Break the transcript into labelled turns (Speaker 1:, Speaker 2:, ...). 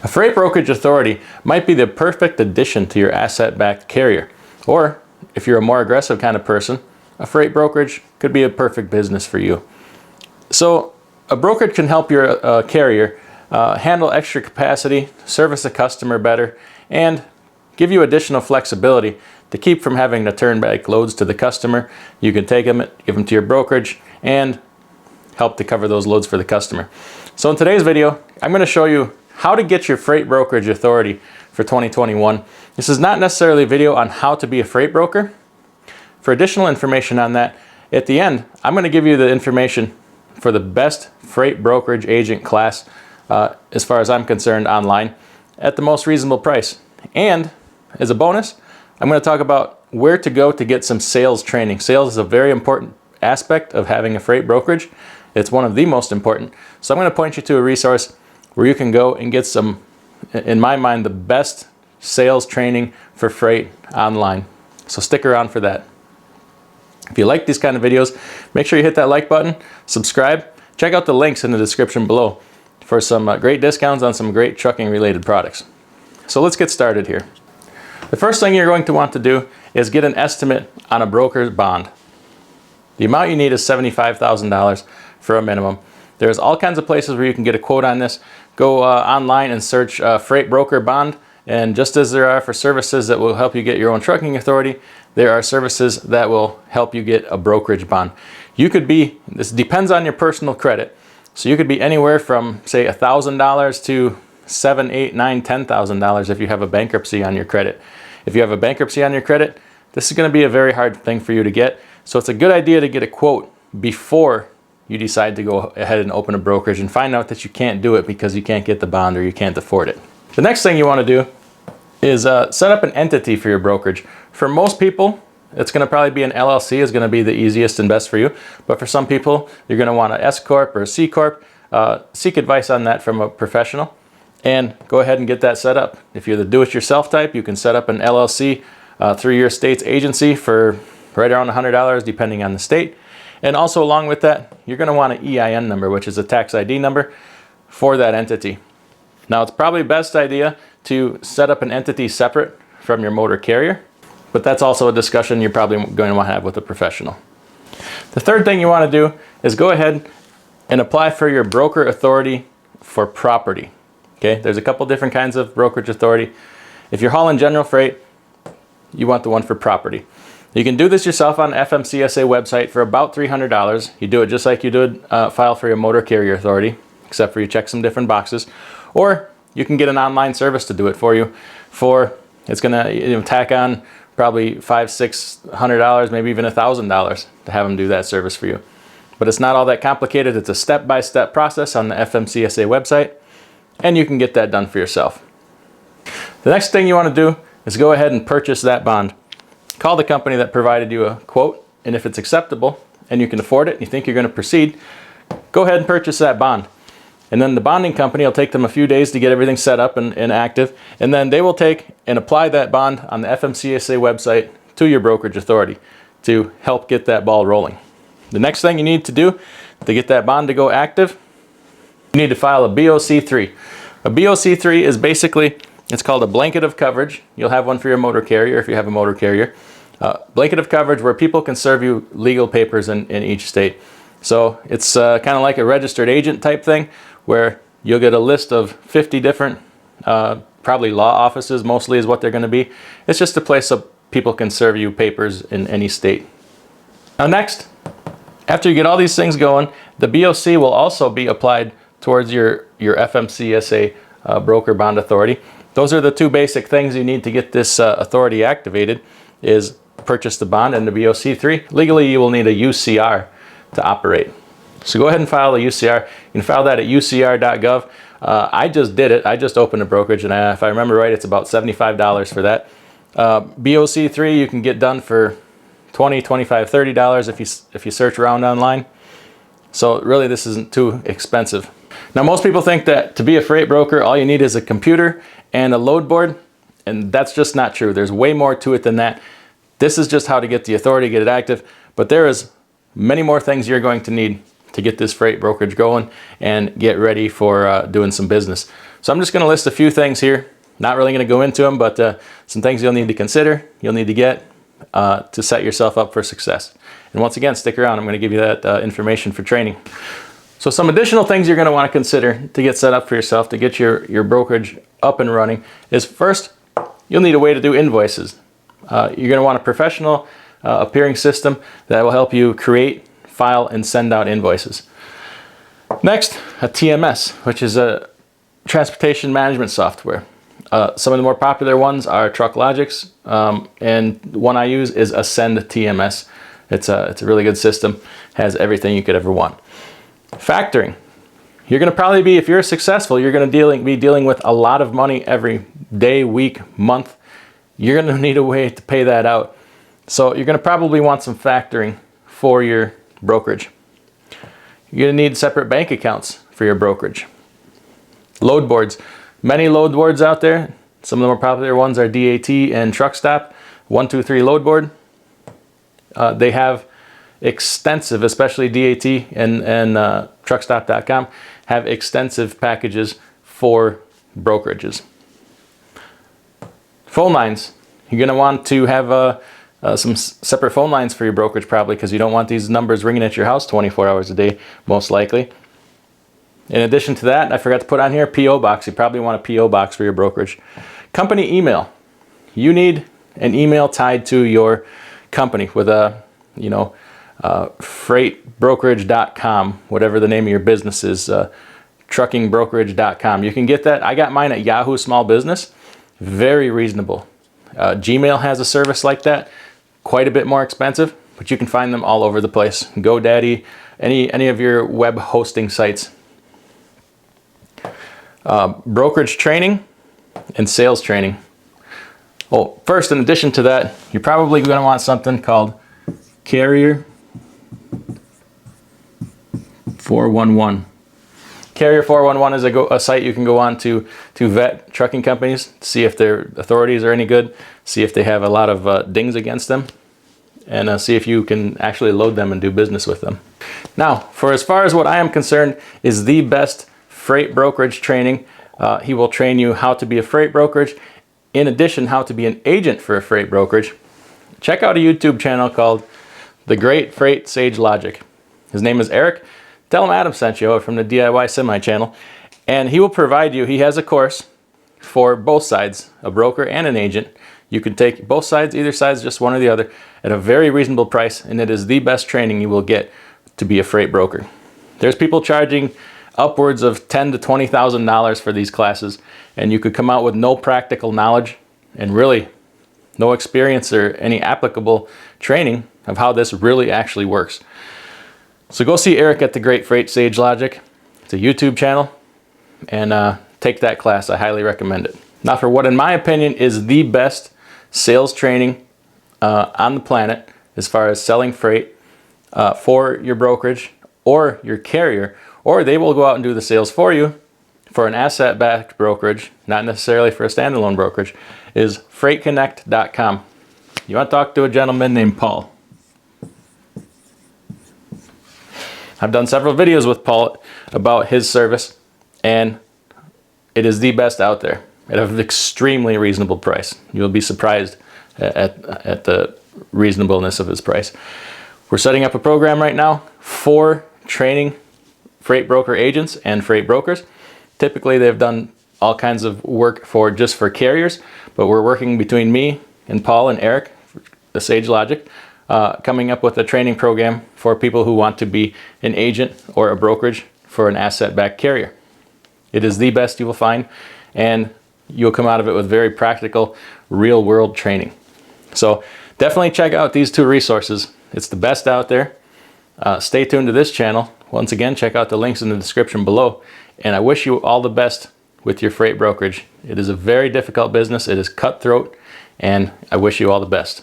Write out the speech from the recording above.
Speaker 1: A freight brokerage authority might be the perfect addition to your asset-backed carrier. Or, if you're a more aggressive kind of person, a freight brokerage could be a perfect business for you. So, a brokerage can help your carrier handle extra capacity, service a customer better, and give you additional flexibility to keep from having to turn back loads to the customer. You can take them, give them to your brokerage, and help to cover those loads for the customer. So in today's video, I'm going to show you how to get your freight brokerage authority for 2021. This is not necessarily a video on how to be a freight broker. For additional information on that, at the end, I'm going to give you the information for the best freight brokerage agent class, as far as I'm concerned, online, at the most reasonable price. And as a bonus, I'm going to talk about where to go to get some sales training. Sales is a very important aspect of having a freight brokerage. It's one of the most important. So I'm going to point you to a resource where you can go and get some, in my mind, the best sales training for freight online. So stick around for that. If you like these kind of videos, make sure you hit that like button, subscribe, check out the links in the description below for some great discounts on some great trucking related products. So let's get started here. The first thing you're going to want to do is get an estimate on a broker's bond. The amount you need is $75,000 for a minimum. There's all kinds of places where you can get a quote on this. Go online and search freight broker bond, and just as there are for services that will help you get your own trucking authority, there are services that will help you get a brokerage bond. You could be, this depends on your personal credit, so you could be anywhere from say $1,000 to $7,000, $8,000, $9,000, $10,000 if you have a bankruptcy on your credit. If you have a bankruptcy on your credit, this is going to be a very hard thing for you to get. So it's a good idea to get a quote before you decide to go ahead and open a brokerage and find out that you can't do it because you can't get the bond or you can't afford it. The next thing you want to do is set up an entity for your brokerage. For most people, it's going to probably be an LLC is going to be the easiest and best for you. But for some people, you're going to want an S Corp or a C Corp. Seek advice on that from a professional and go ahead and get that set up. If you're the do-it-yourself type, you can set up an LLC through your state's agency for right around $100 depending on the state. And also along with that, you're going to want an EIN number, which is a tax ID number for that entity. Now it's probably best idea to set up an entity separate from your motor carrier, but that's also a discussion you're probably going to want to have with a professional. The third thing you want to do is go ahead and apply for your broker authority for property. Okay, there's a couple different kinds of brokerage authority. If you're hauling general freight, you want the one for property. You can do this yourself on the FMCSA website for about $300. You do it just like you did file for your motor carrier authority, except for you check some different boxes. Or you can get an online service to do it for you. It's going to tack on probably $500, $600, maybe even $1,000 to have them do that service for you. But it's not all that complicated. It's a step-by-step process on the FMCSA website, and you can get that done for yourself. The next thing you want to do is go ahead and purchase that bond. Call the company that provided you a quote, and if it's acceptable and you can afford it and you think you're going to proceed, go ahead and purchase that bond. And then the bonding company will take them a few days to get everything set up and active, and then they will take and apply that bond on the FMCSA website to your brokerage authority to help get that ball rolling. The next thing you need to do to get that bond to go active, you need to file a BOC3. A BOC3 is basically, it's called a blanket of coverage. You'll have one for your motor carrier if you have a motor carrier. Blanket of coverage where people can serve you legal papers in each state. So it's kind of like a registered agent type thing where you'll get a list of 50 different, probably law offices mostly is what they're going to be. It's just a place so people can serve you papers in any state. Now next, after you get all these things going, the BOC will also be applied towards your FMCSA broker bond authority. Those are the two basic things you need to get this authority activated, is purchase the bond and the BOC3. Legally, you will need a UCR to operate. So go ahead and file a UCR. You can file that at ucr.gov. I just did it. I just opened a brokerage, and if I remember right, it's about $75 for that. BOC3 you can get done for $20, $25, $30 if you search around online. So really, this isn't too expensive. Now, most people think that to be a freight broker, all you need is a computer and a load board, and that's just not true. There's way more to it than that. This is just how to get the authority, get it active, but there is many more things you're going to need to get this freight brokerage going and get ready for doing some business. So I'm just going to list a few things here. Not really going to go into them, but some things you'll need to consider, you'll need to get to set yourself up for success. And once again, stick around. I'm going to give you that information for training. So some additional things you're going to want to consider to get set up for yourself, to get your brokerage up and running, is first, you'll need a way to do invoices. You're going to want a professional appearing system that will help you create, file, and send out invoices. Next, a TMS, which is a transportation management software. Some of the more popular ones are TruckLogix, and the one I use is Ascend TMS. It's a really good system, has everything you could ever want. Factoring. You're going to probably be, if you're successful, you're going to be dealing with a lot of money every day, week, month. You're going to need a way to pay that out. So you're going to probably want some factoring for your brokerage. You're going to need separate bank accounts for your brokerage. Load boards. Many load boards out there. Some of the more popular ones are DAT and TruckStop. 123 load board. They have extensive, especially DAT and truckstop.com, have extensive packages for brokerages. Phone lines. You're going to want to have some separate phone lines for your brokerage, probably, because you don't want these numbers ringing at your house 24 hours a day, most likely. In addition to that, I forgot to put on here, P.O. box. You probably want a P.O. box for your brokerage. Company email. You need an email tied to your company with a, freightbrokerage.com, whatever the name of your business is, truckingbrokerage.com. You can get that. I got mine at Yahoo Small Business. Very reasonable. Gmail has a service like that. Quite a bit more expensive, but you can find them all over the place. GoDaddy, any of your web hosting sites. Brokerage training and sales training. Well, first, in addition to that, you're probably going to want something called Carrier 411. Carrier 411 is a site you can go on to vet trucking companies, see if their authorities are any good, see if they have a lot of dings against them, and see if you can actually load them and do business with them. Now, for as far as what I am concerned is the best freight brokerage training. He will train you how to be a freight brokerage, in addition how to be an agent for a freight brokerage. Check out a YouTube channel called The Great Freight Sage Logic. His name is Eric. Tell him Adam sent you from the DIY Semi channel, and he will provide you, he has a course for both sides, a broker and an agent. You can take both sides, either side's just one or the other, at a very reasonable price, and it is the best training you will get to be a freight broker. There's people charging upwards of $10,000 to $20,000 for these classes, and you could come out with no practical knowledge and really no experience or any applicable training of how this really actually works. So go see Eric at The Great Freight Sage Logic. It's a YouTube channel, and take that class. I highly recommend it. Now, for what in my opinion is the best sales training on the planet as far as selling freight for your brokerage or your carrier, or they will go out and do the sales for you for an asset-backed brokerage, not necessarily for a standalone brokerage, is freightconnect.com. You want to talk to a gentleman named Paul. I've done several videos with Paul about his service, and it is the best out there at an extremely reasonable price. You'll be surprised at the reasonableness of his price. We're setting up a program right now for training freight broker agents and freight brokers. Typically, they've done all kinds of work just for carriers, but we're working between me and Paul and Eric, the Sage Logic, coming up with a training program for people who want to be an agent or a brokerage for an asset-backed carrier. It is the best you will find, and you'll come out of it with very practical, real-world training. So definitely check out these two resources. It's the best out there. Stay tuned to this channel. Once again, check out the links in the description below, and I wish you all the best with your freight brokerage. It is a very difficult business. It is cutthroat, and I wish you all the best.